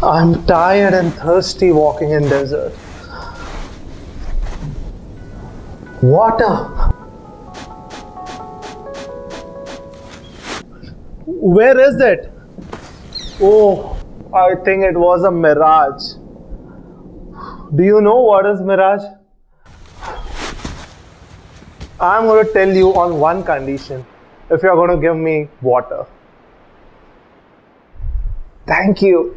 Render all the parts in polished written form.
I'm tired and thirsty walking in desert. Water. Where is it? Oh, I think it was a mirage. Do you know what is mirage? I'm going to tell you on one condition. If you're going to give me water. Thank you.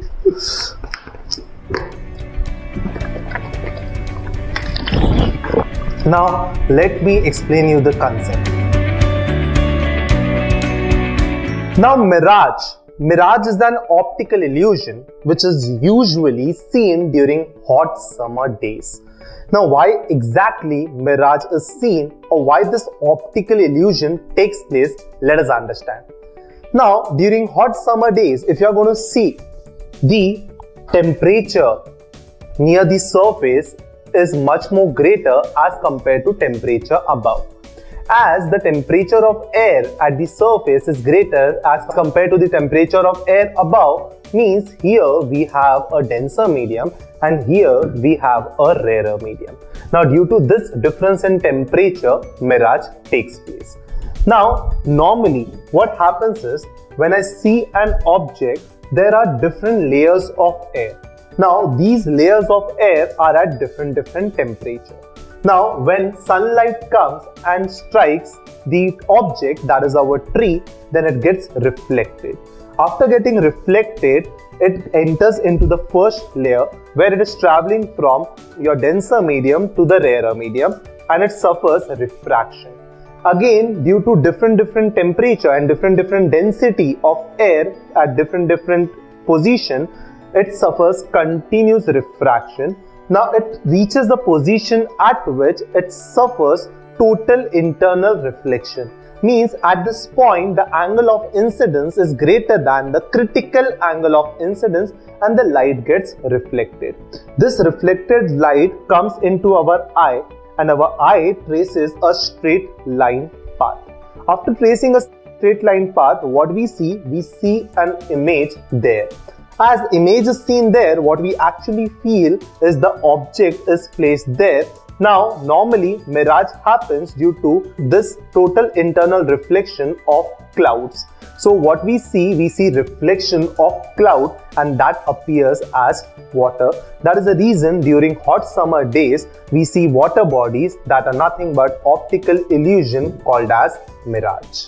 Now, let me explain you the concept. Now, Mirage is an optical illusion which is usually seen during hot summer days. Now, why exactly mirage is seen or why this optical illusion takes place, let us understand. Now, during hot summer days, if you are going to see the temperature near the surface is much more greater as compared to temperature above. As the temperature of air at the surface is greater as compared to the temperature of air above, means here we have a denser medium and here we have a rarer medium. Now, due to this difference in temperature, mirage takes place. Now, normally what happens is when I see an object, there are different layers of air. Now, these layers of air are at different temperature. Now, when sunlight comes and strikes the object, that is our tree, then it gets reflected. After getting reflected, it enters into the first layer where it is traveling from your denser medium to the rarer medium and it suffers refraction. Again, due to different temperature and different density of air at different position, it suffers continuous refraction. Now it reaches the position at which it suffers total internal reflection. Means at this point the angle of incidence is greater than the critical angle of incidence and the light gets reflected. This reflected light comes into our eye and our eye traces a straight line path. After tracing a straight line path, what we see an image there. As image is seen there, what we actually feel is the object is placed there. Now, normally mirage happens due to this total internal reflection of clouds. So what we see reflection of cloud and that appears as water. That is the reason during hot summer days, we see water bodies that are nothing but optical illusion called as mirage.